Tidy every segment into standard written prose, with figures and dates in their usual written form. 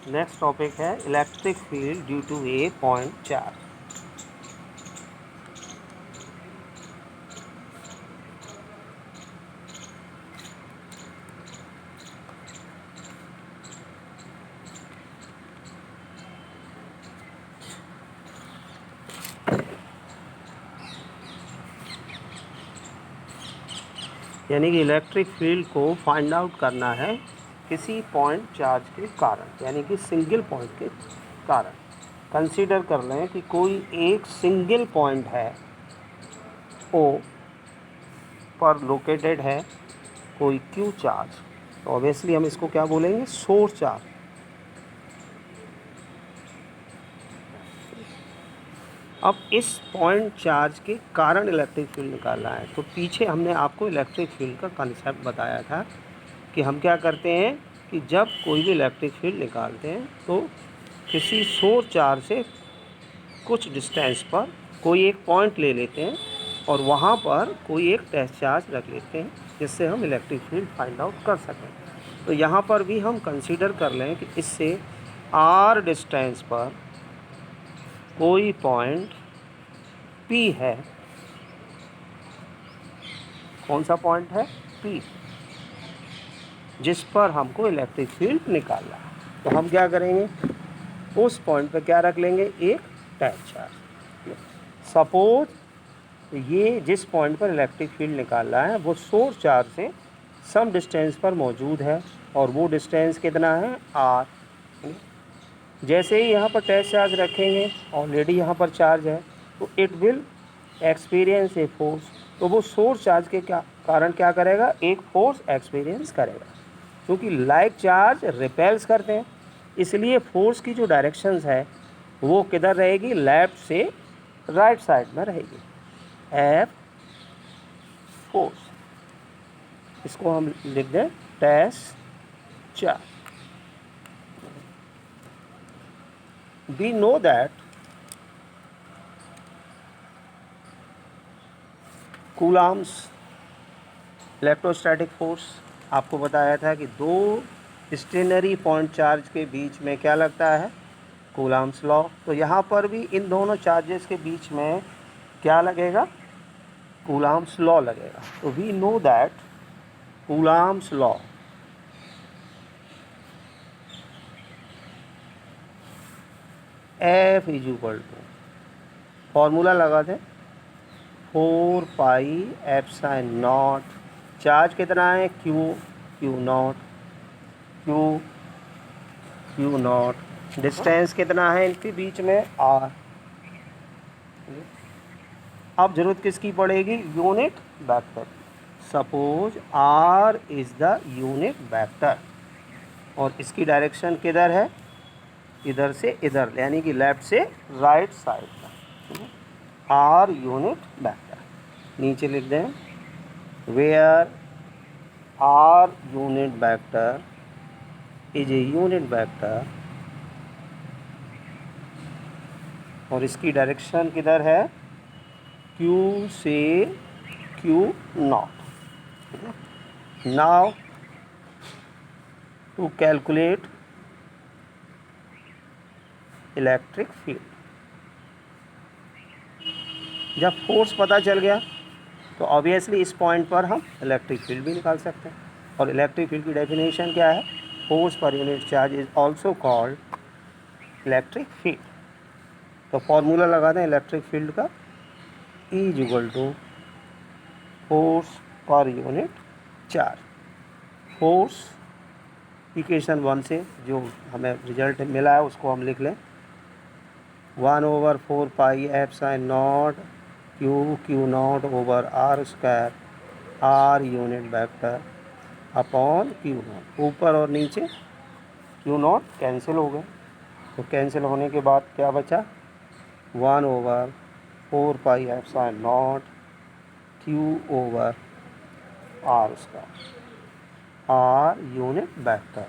Next topic है electric field due to a point charge. यानी कि इलेक्ट्रिक फील्ड को फाइंड आउट करना है किसी पॉइंट चार्ज के कारण, यानी कि सिंगल पॉइंट के कारण। कंसीडर कर लें कि कोई एक सिंगल पॉइंट है ओ पर लोकेटेड है कोई क्यू चार्ज, तो ऑब्वियसली हम इसको क्या बोलेंगे, सोर्स चार्ज। अब इस पॉइंट चार्ज के कारण इलेक्ट्रिक फील्ड निकालना है, तो पीछे हमने आपको इलेक्ट्रिक फील्ड का कंसेप्ट बताया था कि हम क्या करते हैं कि जब कोई भी इलेक्ट्रिक फील्ड निकालते हैं तो किसी सोर्स चार्ज से कुछ डिस्टेंस पर कोई एक पॉइंट ले लेते हैं और वहाँ पर कोई एक टेस्ट चार्ज रख लेते हैं जिससे हम इलेक्ट्रिक फील्ड फाइंड आउट कर सकें। तो यहाँ पर भी हम कंसीडर कर लें कि इससे आर डिस्टेंस पर कोई पॉइंट P है। कौन सा पॉइंट है? P, जिस पर हमको इलेक्ट्रिक फील्ड निकालना है। तो हम क्या करेंगे, उस पॉइंट पर क्या रख लेंगे, एक टेस्ट चार्ज। सपोज ये जिस पॉइंट पर इलेक्ट्रिक फील्ड निकालना है वो सोर्स चार्ज से सम डिस्टेंस पर मौजूद है और वो डिस्टेंस कितना है, R। जैसे ही यहाँ पर टेस्ट चार्ज रखेंगे, ऑलरेडी यहाँ पर चार्ज है, तो it will experience a force. तो वो सोर्स चार्ज के कारण क्या करेगा, एक फोर्स एक्सपीरियंस करेगा। क्योंकि लाइक चार्ज रिपेल्स करते हैं, इसलिए फोर्स की जो डायरेक्शंस है वो किधर रहेगी, लेफ्ट से राइट साइड में रहेगी। एफ फोर्स, इसको हम लिख दें test charge. We know that Coulomb's electrostatic force, आपको बताया था कि दो स्टेशनरी पॉइंट चार्ज के बीच में क्या लगता है, कूलाम्स लॉ। तो यहाँ पर भी इन दोनों चार्जेस के बीच में क्या लगेगा, कूलाम्स लॉ लगेगा। तो we know that Coulomb's law F is equal to, formula लगा दें 4 पाई एप्सिलॉन नॉट, चार्ज कितना है, क्यू नॉट, डिस्टेंस कितना है इनके बीच में, R। अब जरूरत किसकी पड़ेगी, unit vector. Suppose R is the unit vector और इसकी डायरेक्शन किधर है, इधर से इधर, यानी कि लेफ्ट से राइट साइड में। R यूनिट वेक्टर, नीचे लिख दें where R unit vector is a unit vector और इसकी डायरेक्शन किधर है, Q से Q naught. Now to calculate electric field, जब फोर्स पता चल गया तो ऑब्वियसली इस पॉइंट पर हम इलेक्ट्रिक फील्ड भी निकाल सकते हैं। और इलेक्ट्रिक फील्ड की डेफिनेशन क्या है, force per unit charge is also called electric field. तो फॉर्मूला लगा दें इलेक्ट्रिक फील्ड का, E is equal to force per unit charge. Force equation 1 से जो हमें रिजल्ट मिला है उसको हम लिख लें 1/4 pi epsilon not Q not over R square, R unit vector upon Q not. ऊपर और नीचे क्यू नॉट कैंसिल हो गए, तो कैंसिल होने के बाद क्या बचा, 1/4 pi epsilon not Q over R square, R unit vector.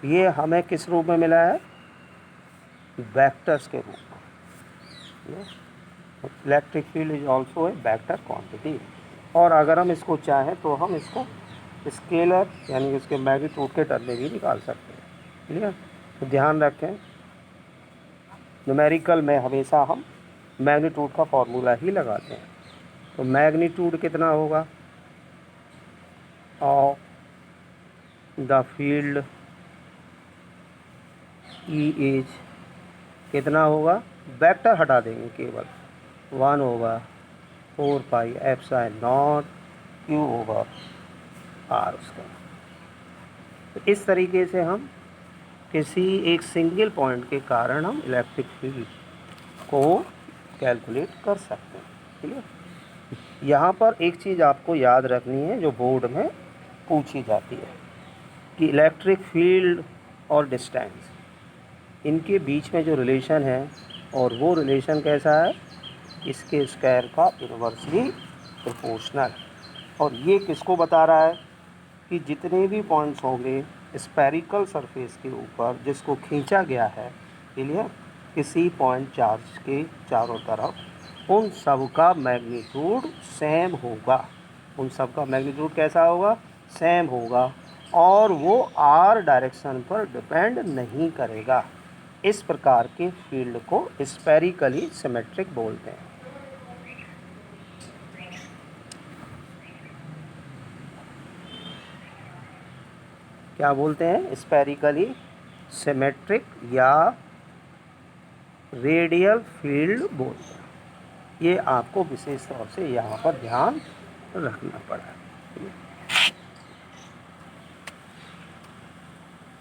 ये हमें किस रूप में मिला है, वेक्टर्स के रूप में। Electric field is also a vector quantity. और अगर हम इसको चाहें तो हम इसको स्केलर यानी कि उसके मैग्नीट्यूड के टर्म में भी निकाल सकते हैं। क्लियर। तो ध्यान रखें, न्यूमेरिकल में हमेशा हम मैग्नीट्यूड का फॉर्मूला ही लगाते हैं। तो मैग्नीट्यूड कितना होगा of the field E is कितना होगा, वेक्टर हटा देंगे केवल, 1/4πε0 Q/r उसका। तो इस तरीके से हम किसी एक सिंगल पॉइंट के कारण हम इलेक्ट्रिक फील्ड को कैलकुलेट कर सकते हैं। ठीक है। यहाँ पर एक चीज़ आपको याद रखनी है जो बोर्ड में पूछी जाती है कि इलेक्ट्रिक फील्ड और डिस्टेंस, इनके बीच में जो रिलेशन है, और वो रिलेशन कैसा है, इसके स्क्वायर का इन्वर्सली प्रोपोर्शनल। और ये किसको बता रहा है कि जितने भी पॉइंट्स होंगे स्फेरिकल सरफेस के ऊपर जिसको खींचा गया है, क्लियर, किसी पॉइंट चार्ज के चारों तरफ, उन सब का मैग्नीट्यूड सेम होगा। उन सब का मैग्नीट्यूड कैसा होगा, सेम होगा, और वो आर डायरेक्शन पर डिपेंड नहीं करेगा। इस प्रकार के फील्ड को स्फेरिकली सिमेट्रिक बोलते हैं। क्या बोलते हैं, स्फेरिकली सिमेट्रिक या रेडियल फील्ड बोलते हैं। ये आपको विशेष तौर से यहाँ पर ध्यान रखना पड़ा।